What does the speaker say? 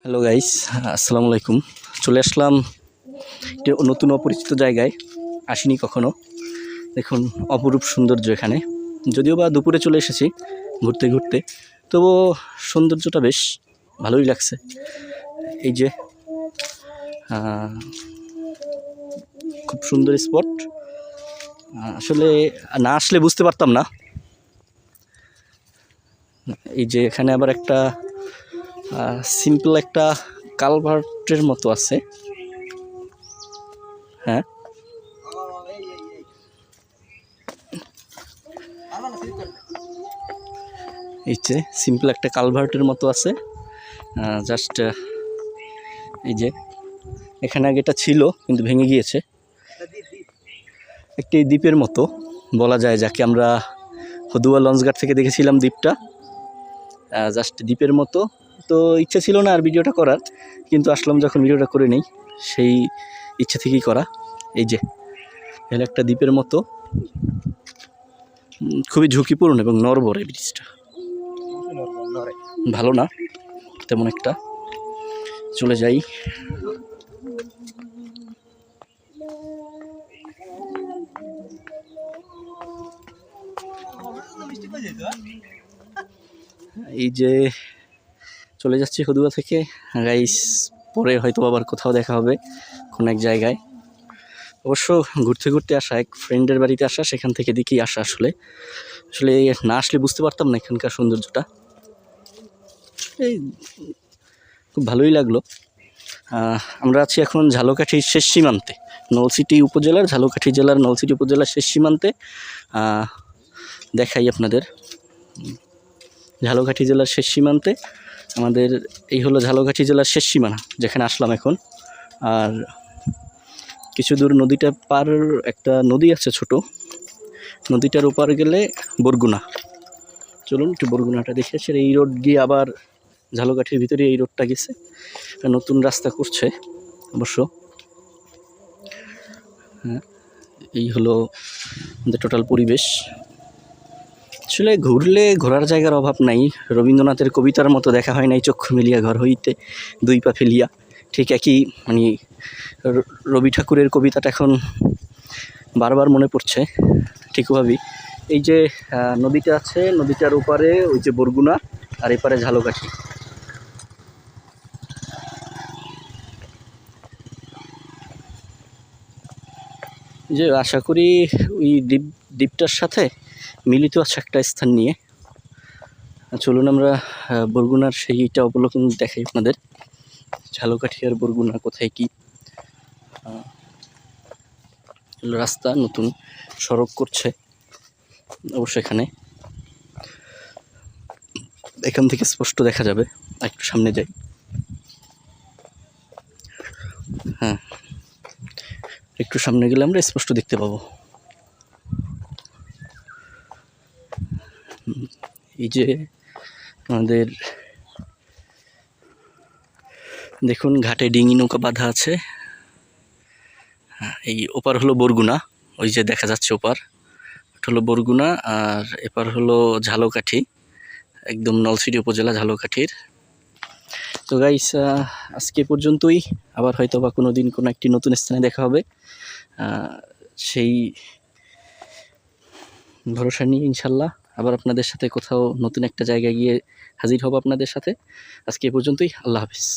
Hello guys, আসসালামু আলাইকুম। চলে আসলাম একটি নতুন অপরিচিত জায়গায়, আসিনি কখনো। দেখুন অপরূপ সৌন্দর্য এখানে, যদিও বা দুপুরে চলে এসেছি ঘুরতে ঘুরতে, তবুও সৌন্দর্যটা বেশ ভালোই লাগছে। এই যে খুব সুন্দর স্পট, আসলে না আসলে বুঝতে পারতাম না। এই যে এখানে আবার একটা সিম্পল একটা কালভার্টের মতো আছে। হ্যাঁ, এই যে সিম্পল একটা কালভার্টের মতো আছে। জাস্ট এই যে এখানে আগে এটা ছিল কিন্তু ভেঙে গিয়েছে। একটি দ্বীপের মতো বলা যায়, যাকে আমরা হদুয়া লঞ্চঘাট থেকে দেখেছিলাম দ্বীপটা, জাস্ট দ্বীপের মতো। তো ইচ্ছা ছিল না আর ভিডিওটা করার, কিন্তু আসলাম যখন ভিডিওটা করে নেই, সেই ইচ্ছা থেকেই করা। এই যে এখানে একটা দ্বীপের মতো, খুবই ঝুঁকিপূর্ণ এবং নড়বড়ে ব্রিজটা, ভালো না তেমন একটা। চলে যাই। এই যে চলে যাচ্ছি হদুয়া থেকে গাইস, পরে হয়তো আবার কোথাও দেখা হবে কোনো এক জায়গায়। অবশ্য ঘুরতে ঘুরতে আসা, এক ফ্রেন্ডের বাড়িতে আসা, সেখান থেকে দিকেই আসা। আসলে না আসলে বুঝতে পারতাম না এখানকার সৌন্দর্যটা। এই খুব ভালোই লাগলো। আমরা আছি এখন ঝালকাঠির শেষ সীমান্তে, নলছিটি উপজেলার, ঝালকাঠি জেলার নলছিটি উপজেলার শেষ সীমান্তে। দেখাই আপনাদের, ঝালকাঠি জেলার শেষ সীমান্তে আমাদের এই হলো ঝালকাঠি জেলার শেষ সীমানা, যেখানে আসলাম এখন। আর কিছু দূর নদীটা পার, একটা নদী আছে ছোট, নদীটার ওপার গেলে বরগুনা। চলুন একটু বরগুনাটা দেখে আসি। এই রোড গিয়ে আবার ঝালকাঠির ভিতরে এই রোডটা গেছে, নতুন রাস্তা করছে অবশ্য। হ্যাঁ, এই হলো আমাদের টোটাল পরিবেশ। আসলে ঘুরলে ঘোরার জায়গার অভাব নাই। রবীন্দ্রনাথের কবিতার মতো দেখা হয় নাই চক্ষু মিলিয়া ঘর হইতে দুই পা ফেলিয়া, ঠিক একই মানে রবি ঠাকুরের কবিতাটা এখন বারবার মনে পড়ছে। ঠিকভাবেই এই যে নদীটা আছে, নদীটার ওপারে ওই যে বরগুনা, আর এপারে ঝালকাঠি। যে আশা করি ওই দ্বীপটার সাথে মিলিত আছে একটা স্থান নিয়ে। চলুন আমরা বরগুনার সেইটা অবলোকন দেখাই আপনাদের। ঝালকাঠি আর বরগুনা কোথায় কি রাস্তা, নতুন সড়ক করছে অবশ্য। এখান থেকে স্পষ্ট দেখা যাবে। একটু সামনে যাই। হ্যাঁ, একটু সামনে গেলে আমরা স্পষ্ট দেখতে পাবো। এই যে আমাদের দেখুন ঘাটে ডিঙি নৌকা বাঁধা আছে। এই ওপার হলো বরগুনা, ওই যে দেখা যাচ্ছে ওপার, ওটা হলো বরগুনা, আর এপার হলো ঝালকাঠি, একদম নলছিটি উপজেলা ঝালকাঠির। তো গাইস, আজকে পর্যন্তই। আবার হয়তো বা কোনো দিন কোনো একটি নতুন স্থানে দেখা হবে, সেই ভরসা নিয়ে ইনশাল্লাহ আবার আপনাদের সাথে কোথাও নতুন একটা জায়গায় গিয়ে হাজির হব আপনাদের সাথে। আজকে পর্যন্তই, আল্লাহ হাফিজ।